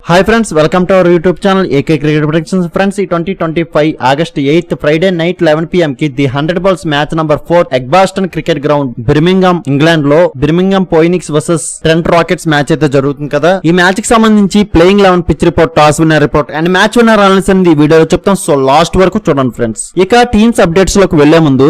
Hi friends, welcome to our YouTube channel AK cricket productions. Friends, ఈ 2025 August 8 Friday night 11 PM కి the 100 balls match number 4 Edgbaston cricket ground Birmingham England లో Birmingham Phoenix versus Trent Rockets match అయితే జరుగుతుంది కదా. ఈ match కి సంబంధించి playing 11 pitch report, toss winner report and match winner analysis అనేది ఈ వీడియోలో చెప్తాం. సో లాస్ట్ వరకు చూడండి ఫ్రెండ్స్. ఇక టీమ్స్ అప్డేట్స్ లోకి వెళ్లే ముందు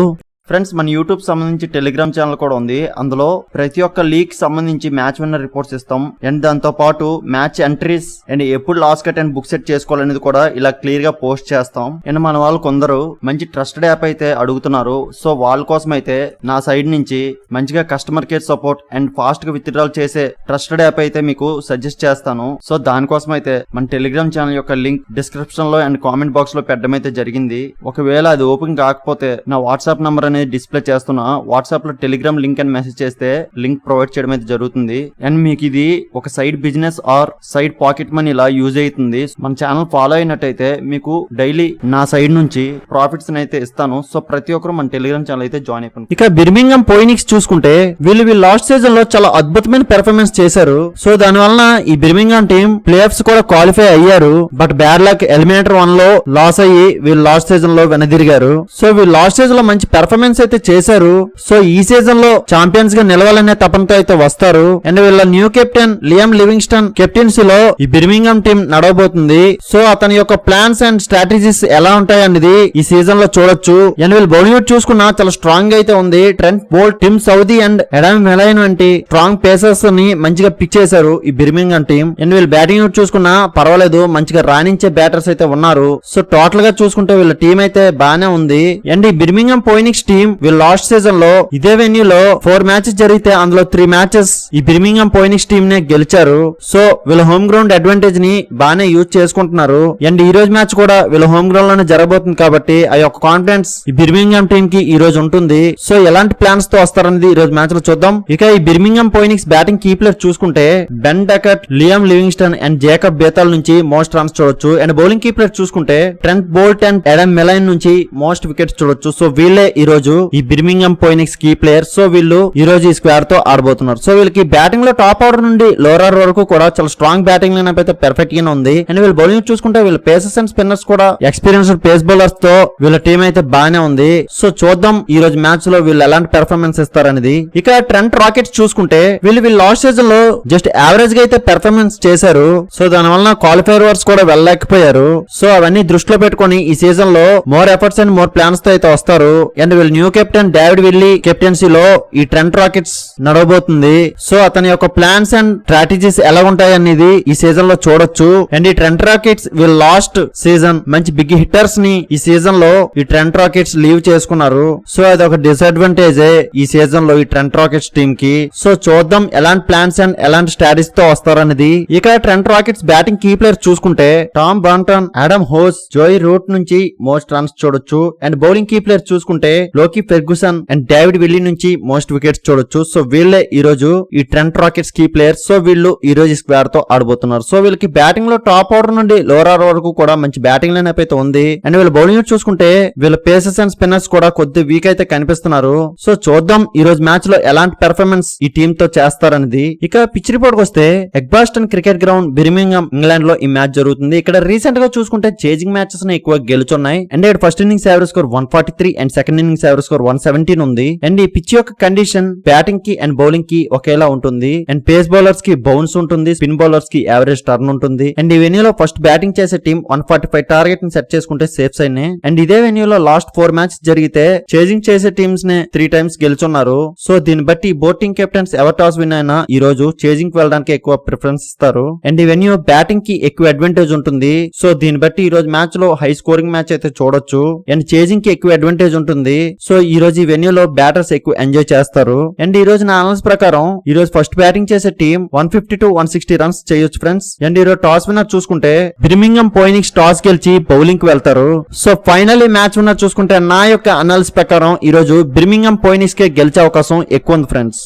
ఫ్రెండ్స్, మన యూట్యూబ్ సంబంధించి టెలిగ్రామ్ ఛానల్ కూడా ఉంది. అందులో ప్రతి ఒక్క లీగ్ సంబంధించి మ్యాచ్ విన్నర్ రిపోర్ట్స్ ఇస్తాం. అండ్ దాంతో పాటు మ్యాచ్ ఎంట్రీస్ అండ్ ఎప్పుడు last cut and book set చేసుకోవాలనేది కూడా ఇలా క్లియర్ గా పోస్ట్ చేస్తాం. అండ్ మన వాళ్ళు కొందరు మంచి ట్రస్టెడ్ యాప్ అయితే అడుగుతున్నారు. సో వాళ్ళ కోసం అయితే నా సైడ్ నుంచి మంచిగా customer care support and fast గా విత్డ్రాల్ చేసే ట్రస్టెడ్ యాప్ అయితే మీకు సజెస్ట్ చేస్తాను. సో దానికోసం అయితే మన టెలిగ్రామ్ ఛానల్ యొక్క లింక్ డిస్క్రిప్షన్ లో అండ్ కామెంట్ బాక్స్ లో పెట్టడం అయితే జరిగింది. ఒకవేళ అది ఓపెన్ కాకపోతే నా వాట్సాప్ నంబర్ అనేది డిస్ప్లే చేస్తున్నా. వాట్సాప్ లో టెలిగ్రామ్ లింక్ అని మెసేజ్ చేస్తే లింక్ ప్రొవైడ్ చేయడం అయితే జరుగుతుంది. అండ్ మీకు ఇది ఒక side business are side pocket money ఇలా యూజ్ అవుతుంది. మన ఛానల్ ఫాలో అయినట్టయితే మీకు డైలీ నా సైడ్ నుంచి ప్రాఫిట్స్ అయితే ఇస్తాను. సో ప్రతి ఒక్కరు మన టెలిగ్రామ్ ఛానల్ అయితే జాయిన్ అయిపోయింది. ఇక బిర్మింగమ్ పోయినిక్స్ చూసుకుంటే వీళ్ళు లాస్ట్ సీజన్ లో చాలా అద్భుతమైన పెర్ఫార్మెన్స్ చేశారు. సో దాని వలన ఈ బిర్మింగమ్ టీం ప్లే ఆఫ్స్ కూడా క్వాలిఫై అయ్యారు. బట్ బ్యాడ్ లక్ ఎలిమినేటర్ 1 లో లాస్ అయ్యి వీళ్ళు లాస్ట్ సీజన్ లో వెనదిరిగారు. సో వీళ్ళు లాస్ట్ సీజన్ లో మంచి పెర్ఫార్మెన్స్ అయితే చేశారు. సో ఈ సీజన్ లో ఛాంపియన్స్ గా నిలవాలనే తపనతో అయితే వస్తారు. అండ్ వీళ్ళ న్యూ కెప్టెన్ లియామ్ లివింగ్స్టన్ కెప్టెన్సీలో ఈ బిర్మింగమ్ టీం నడవబోతుంది. సో అతని యొక్క ప్లాన్స్ అండ్ స్ట్రాటజీస్ ఎలా ఉంటాయి అనేది ఈ సీజన్ లో చూడొచ్చు. అండ్ వీళ్ళు బౌలింగ్ చూసుకున్నా చాలా స్ట్రాంగ్ అయితే ఉంది. Trent Boult, Tim Southee and Adam Milne వంటి స్ట్రాంగ్ పేసర్స్ ని మంచిగా పిక్ చేశారు ఈ బిర్మింగమ్ టీం. అండ్ వీళ్ళు బ్యాటింగ్ చూసుకున్నా పర్వాలేదు, మంచిగా రాణించే బ్యాటర్స్ అయితే ఉన్నారు. సో టోటల్ గా చూసుకుంటే వీళ్ళ టీం అయితే బానే ఉంది. అండ్ ఈ బిర్మింగమ్ పోయినిక్స్ టీం వీళ్ళు లాస్ట్ సీజన్ లో ఇదే వెన్యూలో 4 మ్యాచెస్ జరిగితే అందులో 3 మ్యాచెస్ ఈ బిర్మింగమ్ పోయినిక్స్ టీం నే గెలిచారు. సో వీళ్ళ హోమ్ గ్రౌండ్ అడ్వాంటేజ్ ని బానే యూజ్ చేసుకుంటున్నారు. అండ్ ఈ రోజు మ్యాచ్ కూడా వీళ్ళ హోమ్ గ్రౌండ్ లోనే జరగబోతుంది కాబట్టి ఆ యొక్క కాన్ఫిడెన్స్ ఈ బిర్మింగమ్ టీం కి ఈ రోజు ఉంటుంది. సో ఎలాంటి ప్లాన్స్ తో వస్తారనేది ఈ రోజు మ్యాచ్ లో చూద్దాం. ఇక ఈ Birmingham Phoenix batting key player చూసుకుంటే Ben Duckett, Liam Livingstone and Jacob Bethell నుంచి మోస్ట్ రన్స్ చూడొచ్చు. అండ్ బౌలింగ్ కీ ప్లేయర్ చూసుకుంటే Trent Boult and Adam Milne నుంచి మోస్ట్ వికెట్స్ చూడొచ్చు. సో వీళ్ళే ఈ రోజు ఈ Birmingham Phoenix key player. So వీళ్ళు ఈ రోజు ఈ స్క్వేర్ తో ఆడబోతున్నారు. సో వీళ్ళకి బ్యాటింగ్ లో టాప్ ఆర్డర్ నుండి లోవర్ ఆర్డర్ వరకు కూడా చాలా స్ట్రాంగ్ బ్యాటింగ్ లైనప్ అయితే పర్ఫెక్ట్ గా ఉంది. అండ్ వీళ్ళు బౌలింగ్ చూసుకుంటే వీళ్ళ పేసర్స్ అండ్ స్పిన్నర్స్ కూడా ఎక్స్పీరియన్స్డ్ పేస్ బౌలర్స్ తో వీళ్ళ టీం అయితే బానే ఉంది. సో చూద్దాం ఈ రోజు మ్యాచ్ లో వీళ్ళు ఎలాంటి పెర్ఫార్మెన్స్ ఇస్తారనేది. ఇక ట్రెంట్ రాకెట్స్ చూసుకుంటే వీళ్ళు లాస్ట్ సీజన్ లో జస్ట్ యావరేజ్ గా అయితే పెర్ఫార్మెన్స్ చేశారు. సో దాని వలన క్వాలిఫైర్ వర్స్ కూడా వెళ్ళలేకపోయారు. సో అవన్నీ దృష్టిలో పెట్టుకుని ఈ సీజన్ లో more efforts and more plans తో అయితే వస్తారు. అండ్ వీళ్ళు న్యూ కెప్టెన్ డేవిడ్ విల్లీ కెప్టెన్సీలో ఈ ట్రెంట్ రాకెట్స్ నడవబోతుంది. సో అతని యొక్క ప్లాన్స్ అండ్ స్ట్రాటజీస్ ఎలా ఉంటాయి అనేది ఈ సీజన్ లో చూడొచ్చు. అండ్ ఈ ట్రెంట్ రాకెట్స్ వీళ్ళు లాస్ట్ సీజన్ మంచి బిగ్ హిట్టర్స్ ని ఈ సీజన్ లో ఈ ట్రెంట్ రాకెట్స్ లీవ్ చేసుకున్నారు. సో అది ఒక డిసడ్వాంటేజ్ ఈ సీజన్ లో ఈ ట్రెంట్ రాకెట్స్ టీమ్ కి. సో చూద్దాం ఎలాంటి ప్లాన్స్ అండ్ ఎలాంటి స్ట్రాటజీస్ తో వస్తారనేది. ఇక Trent Rockets batting key player చూసుకుంటే Tom Banton, Adam Hose, Joe Root నుంచి మోస్ట్ రన్స్ చూడొచ్చు. అండ్ బౌలింగ్ కీ ప్లేయర్ చూసుకుంటే Lockie Ferguson and David Willey నుంచి మోస్ట్ వికెట్స్ చూడొచ్చు. సో వీళ్ళే ఈ రోజు ఈ Trent Rockets key player. So వీళ్ళు ఈ రోజు స్క్వేర్ తో ఆడబోతున్నారు. సో వీళ్ళకి బ్యాటింగ్ లో టాప్ ఆర్డర్ నుండి లోవర్ ఆర్డర్ వరకు కూడా మంచి బ్యాటింగ్ లైనప్ అయితే ఉంది. అండ్ వీళ్ళ బౌలింగ్ చూసుకుంటే వీళ్ళ పేసర్స్ అండ్ స్పిన్నర్స్ కూడా కొద్ది వీక్ అయితే కనిపిస్తున్నారు. సో చూద్దాం ఈ రోజు మ్యాచ్ లో ఎలాంటి పెర్ఫార్మెన్స్ ఈ టీమ్ తో చేస్తారనేది. ఇక పిచ్ రిపోర్ట్ వస్తే ఎగ్బాస్టన్ క్రికెట్ గ్రౌండ్ బిర్మింగమ్ ఇంగ్లాండ్ లో ఈ మ్యాచ్ జరుగుతుంది. ఇక్కడ రీసెంట్ గా చూసుకుంటే చేజింగ్ మ్యాచెస్ ని ఎక్కువ గెలుచున్నాయి. అండ్ ఇక్కడ first innings average score 143 and second innings average score 117 ఉంది. అండ్ ఈ పిచ్ యొక్క కండిషన్ బ్యాటింగ్ కి అండ్ బౌలింగ్ కి ఒకేలా ఉంటుంది. అండ్ పేస్ బౌలర్స్ కి బౌన్స్ ఉంటుంది, స్పిన్ బౌలర్స్ కి యావరేజ్ టర్న్ ఉంటుంది. అండ్ ఈ వెన్యూలో ఫస్ట్ బ్యాటింగ్ చేసే టీం 145 టార్గెట్ ని సెట్ చేసుకుంటే సేఫ్ సైడ్ నే. అండ్ ఇదే వెన్యూలో లాస్ట్ 4 మ్యాచెస్ జరిగితే చేజింగ్ చేసే టీమ్స్ ని 3 టైమ్స్ గెలుచున్నారు. సో దీన్ని బట్టి boating captains ever toss win అయినా ఈ రోజు చేజింగ్ కి వెళ్ళడానికి ఎక్కువ ప్రిఫరెన్స్ ఇస్తారు. అండ్ ఈ వెన్యూ బ్యాటింగ్ కి ఎక్కువ అడ్వాంటేజ్ ఉంటుంది. సో దీన్ని బట్టి ఈ రోజు మ్యాచ్ లో హై స్కోరింగ్ మ్యాచ్ అయితే చూడొచ్చు. అండ్ చేజింగ్ కి ఎక్కువ అడ్వాంటేజ్ ఉంటుంది. సో ఈ రోజు ఈ వెన్యూలో బ్యాటర్స్ ఎక్కువ ఎంజాయ్ చేస్తారు. అండ్ ఈ రోజు నా అనలిసిస్ ప్రకారం ఈ రోజు ఫస్ట్ బ్యాటింగ్ చేసే టీం 150 to 160 రన్స్ చేయొచ్చు ఫ్రెండ్స్. అండ్ ఈ రోజు టాస్ విన్నర్ చూసుకుంటే బిర్మింగమ్ పోయినిక్స్ టాస్ గెలిచి బౌలింగ్ కి వెళ్తారు. సో ఫైనల్ ఈ మ్యాచ్ విన్నర్ చూసుకుంటే నా యొక్క అనలిసిస్ ప్రకారం ఈ రోజు బిర్మింగమ్ పోయినిక్స్ కే గెలిచే అవకాశం ఎక్కువ ఉంది ఫ్రెండ్స్.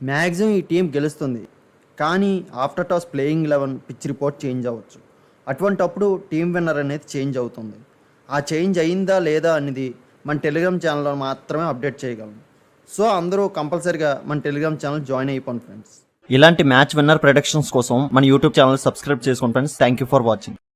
మాక్సిమం ఈ టీం గెలుస్తుంది, కానీ after toss playing 11 pitch report change అవ్వచ్చు. అటువంటప్పుడు టీం విన్నర్ అనేది చేంజ్ అవుతుంది. ఆ చేంజ్ అయిందా లేదా అనేది మన టెలిగ్రామ్ ఛానల్లో మాత్రమే అప్డేట్ చేయగలం. సో అందరూ కంపల్సరీగా మన టెలిగ్రామ్ ఛానల్ జాయిన్ అయిపోండి ఫ్రెండ్స్. ఇలాంటి మ్యాచ్ విన్నర్ ప్రొడిక్షన్స్ కోసం మన యూట్యూబ్ ఛానల్ సబ్స్క్రైబ్ చేసుకోండి friends. Thank you for watching.